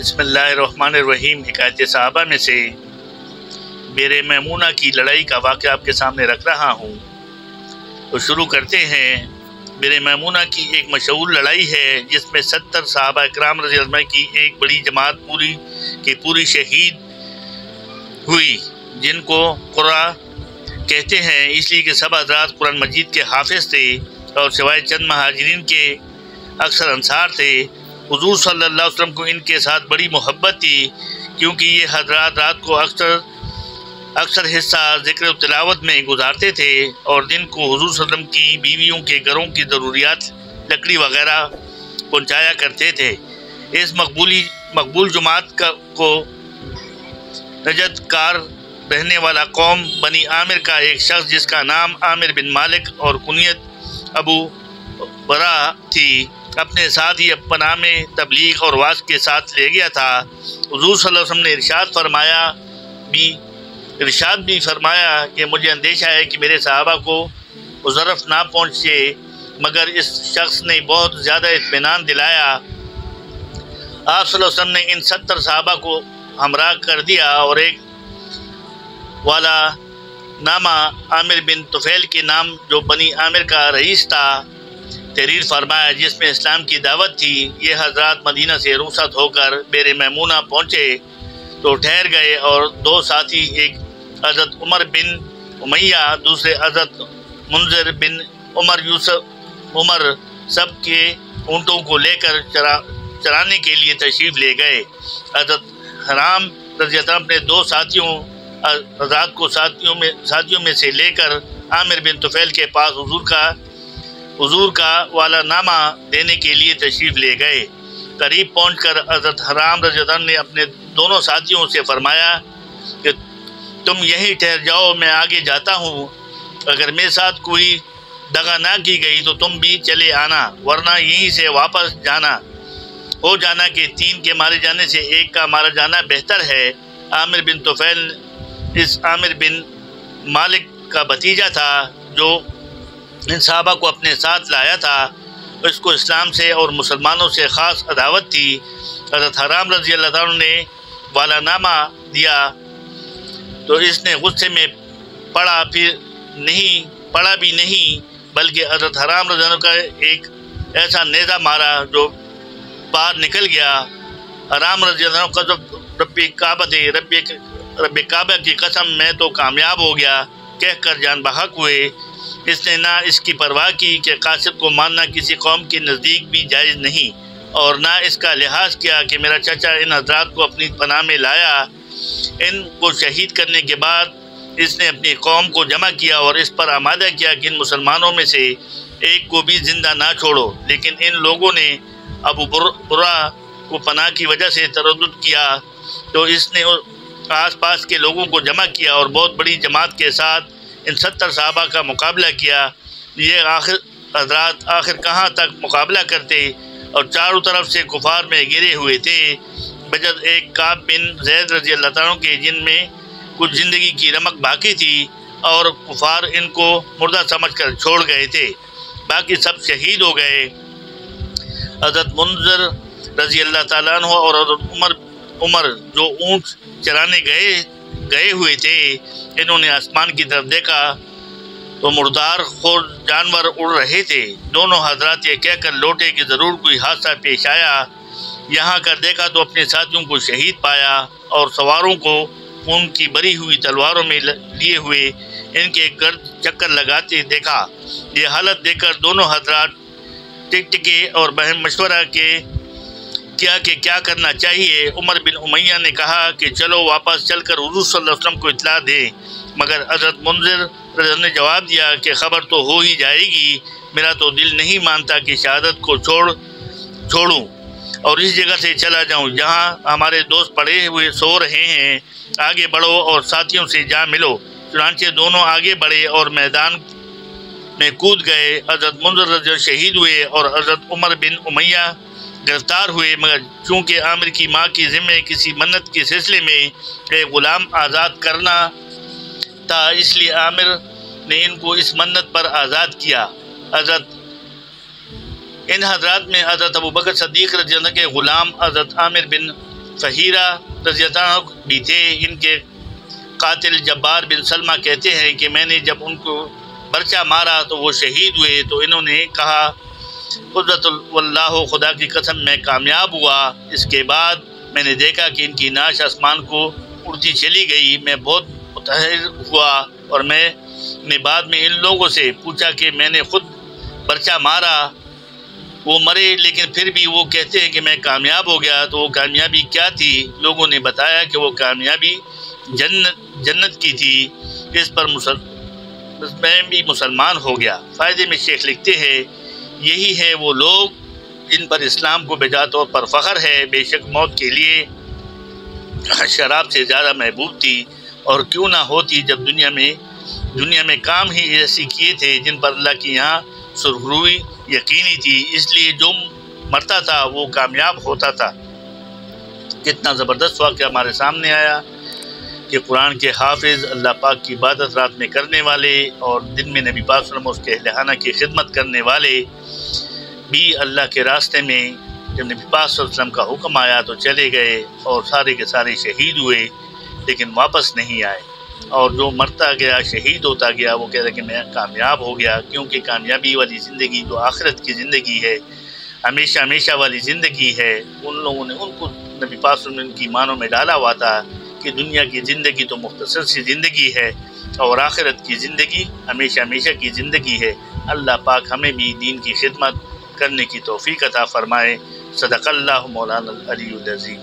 بسم اللہ الرحمن الرحیم۔ حکایت صحابہ میں سے بیر میمونہ کی لڑائی کا واقعہ آپ کے سامنے رکھ رہا ہوں۔ تو شروع کرتے ہیں۔ بیر میمونہ کی ایک مشہور لڑائی ہے جس میں 70 صحابہ اکرام رضی اللہ عنہ کی ایک بڑی جماعت پوری شہید ہوئی، جن کو قرہ کہتے ہیں اس لیے کہ سب حضرات قرآن مجید کے حافظ تھے اور سوائے چند مہاجرین کے اکثر انصار تھے۔ حضور صلی اللہ علیہ وسلم کو ان کے ساتھ بڑی محبت تھی، کیونکہ یہ حضرات رات کو اکثر حصہ ذکر و تلاوت میں گزارتے تھے اور دن کو حضور صلی اللہ علیہ وسلم کی بیویوں کے گھروں کی ضروریات لکڑی وغیرہ پہنچایا کرتے تھے۔ اس مقبول جماعت کو نجد کار رہنے والا قوم بنی عامر کا ایک شخص جس کا نام عامر بن مالک اور کنیت ابو برا تھی، اپنے ساتھ ہی پناہ میں تبلیغ اور وعظ کے ساتھ لے گیا تھا۔ حضور صلی اللہ علیہ وسلم نے ارشاد بھی فرمایا کہ مجھے اندیشہ ہے کہ میرے صحابہ کو ضرف نہ پہنچے، مگر اس شخص نے بہت زیادہ اطمینان دلایا۔ آپ صلی اللہ علیہ وسلم نے ان 70 صحابہ کو ہمراہ کر دیا اور ایک والا نامہ عامر بن طفیل کے نام جو بنی عامر کا رئیس تھا تحریر فرمایا، جس میں اسلام کی دعوت تھی۔ یہ حضرات مدینہ سے رخصت ہو کر بیر میمونہ پہنچے تو ٹھہر گئے اور دو ساتھی، ایک حضرت عمر بن امیہ، دوسرے حضرت منذر بن عمر سب کے اونٹوں کو لے کر چرانے کے لیے تشریف لے گئے۔ حضرت حرام رضی اللہ عنہ اپنے دو حضرات کو ساتھیوں میں سے لے کر عامر بن طفیل کے پاس حضور کا والا نامہ دینے کے لیے تشریف لے گئے۔ قریب پہنچ کر حضرت حرام رضی اللہ عنہ نے اپنے دونوں ساتھیوں سے فرمایا کہ تم یہیں ٹھہر جاؤ، میں آگے جاتا ہوں۔ اگر میرے ساتھ کوئی دغا نہ کی گئی تو تم بھی چلے آنا، ورنہ یہیں سے واپس ہو جانا کہ 3 کے مارے جانے سے 1 کا مارا جانا بہتر ہے۔ عامر بن طفیل اس عامر بن مالک کا بھتیجا تھا جو ان صحابہ کو اپنے ساتھ لایا تھا۔ اس کو اسلام سے اور مسلمانوں سے خاص عداوت تھی۔ حضرت حرام رضی اللہ عنہ نے والا نامہ دیا تو اس نے غصے میں پڑھا بھی نہیں، بلکہ حضرت حرام رضی اللہ عنہ کا ایک ایسا نیزہ مارا جو پار نکل گیا۔ حرام رضی اللہ عنہ قسم رب کعبہ کی قسم میں تو کامیاب ہو گیا کہہ کر جان بحق ہوئے۔ اس نے نہ اس کی پرواہ کی کہ قاصد کو ماننا کسی قوم کے نزدیک بھی جائز نہیں، اور نہ اس کا لحاظ کیا کہ میرا چچا ان حضرات کو اپنی پناہ میں لایا۔ ان کو شہید کرنے کے بعد اس نے اپنی قوم کو جمع کیا اور اس پر آمادہ کیا کہ ان مسلمانوں میں سے ایک کو بھی زندہ نہ چھوڑو، لیکن ان لوگوں نے ابو برا کو پناہ کی وجہ سے تردد کیا تو اس نے آس پاس کے لوگوں کو جمع کیا اور بہت بڑی جماعت کے ساتھ ان 70 صحابہ کا مقابلہ کیا۔ یہ حضرات آخر کہاں تک مقابلہ کرتے اور چاروں طرف سے کفار میں گرے ہوئے تھے، بجز ایک کعب بن زید رضی اللہ عنہ کے جن میں کچھ زندگی کی رمق باقی تھی، اور کفار ان کو مردہ سمجھ کر چھوڑ گئے تھے، باقی سب شہید ہو گئے۔ حضرت منذر رضی اللہ تعالیٰ عنہ اور حضرت عمر جو اونٹ چرانے گئے ہوئے تھے، انہوں نے آسمان کی طرف دیکھا تو مردار خور جانور اڑ رہے تھے۔ دونوں حضرات یہ کہہ کر لوٹے کہ ضرور کوئی حادثہ پیش آیا۔ یہاں کر دیکھا تو اپنے ساتھیوں کو شہید پایا اور سواروں کو خون کی بری ہوئی تلواروں میں لیے ہوئے ان کے گرد چکر لگاتے دیکھا۔ یہ حالت دیکھ کر دونوں حضرات ٹکے اور بہم مشورہ کیا کہ کیا کرنا چاہیے۔ عمر بن امیہ نے کہا کہ چلو واپس چل کر حضور صلی اللہ علیہ وسلم کو اطلاع دیں، مگر حضرت منذر رضی اللہ عنہ نے جواب دیا کہ خبر تو ہو ہی جائے گی، میرا تو دل نہیں مانتا کہ شہادت کو چھوڑوں اور اس جگہ سے چلا جاؤں جہاں ہمارے دوست پڑے ہوئے سو رہے ہیں۔ آگے بڑھو اور ساتھیوں سے جا ملو۔ چنانچہ دونوں آگے بڑھے اور میدان میں کود گئے۔ حضرت منذر رضی اللہ شہید ہوئے اور حضرت عمر بن امیہ گرفتار ہوئے، مگر چونکہ عامر کی ماں کی ذمہ کسی منت کے سلسلے میں ایک غلام آزاد کرنا تھا، اس لیے عامر نے ان کو اس منت پر آزاد کیا۔ ان حضرات میں حضرت ابو بکر صدیق رضی اللہ عنہ کے غلام حضرت عامر بن فہیرہ رضی اللہ عنہ بھی تھے۔ ان کے قاتل جبار بن سلمہ کہتے ہیں کہ میں نے جب ان کو برچہ مارا تو وہ شہید ہوئے تو انہوں نے کہا قدرت واللہ، خدا کی قسم میں کامیاب ہوا۔ اس کے بعد میں نے دیکھا کہ ان کی نعش آسمان کو اڑتی چلی گئی۔ میں بہت متحر ہوا اور میں نے بعد میں ان لوگوں سے پوچھا کہ میں نے خود برچہ مارا، وہ مرے لیکن پھر بھی وہ کہتے ہیں کہ میں کامیاب ہو گیا، تو وہ کامیابی کیا تھی؟ لوگوں نے بتایا کہ وہ کامیابی جنت کی تھی۔ اس پر میں بھی مسلمان ہو گیا۔ فائدے میں شیخ لکھتے ہیں یہی ہے وہ لوگ جن پر اسلام کو بجا طور پر فخر ہے۔ بے شک موت کے لیے شراب سے زیادہ محبوب تھی، اور کیوں نہ ہوتی جب دنیا میں کام ہی ایسے کیے تھے جن پر اللہ کی یہاں سرخروئی یقینی تھی، اس لیے جو مرتا تھا وہ کامیاب ہوتا تھا۔ کتنا زبردست واقعہ ہمارے سامنے آیا کہ قرآن کے حافظ، اللہ پاک کی عبادت رات میں کرنے والے اور دن میں نبی پاک صلی اللہ علیہ وسلم اس کے اہل خانہ کی خدمت کرنے والے بھی اللہ کے راستے میں جب نبی پاک صلی اللہ علیہ وسلم کا حکم آیا تو چلے گئے اور سارے کے سارے شہید ہوئے، لیکن واپس نہیں آئے۔ اور جو مرتا گیا، شہید ہوتا گیا، وہ کہتا کہ میں کامیاب ہو گیا، کیونکہ کامیابی والی زندگی جو آخرت کی زندگی ہے، ہمیشہ ہمیشہ والی زندگی ہے، ان لوگوں نے ان کو نبی پاک صلی اللہ علیہ وسلم کی مانوں میں ڈالا ہوا تھا کہ دنیا کی زندگی تو مختصر سی زندگی ہے اور آخرت کی زندگی ہمیشہ ہمیشہ کی زندگی ہے۔ اللہ پاک ہمیں بھی دین کی خدمت کرنے کی توفیق عطا فرمائے۔ صدق اللہ مولانا العلی العظیم۔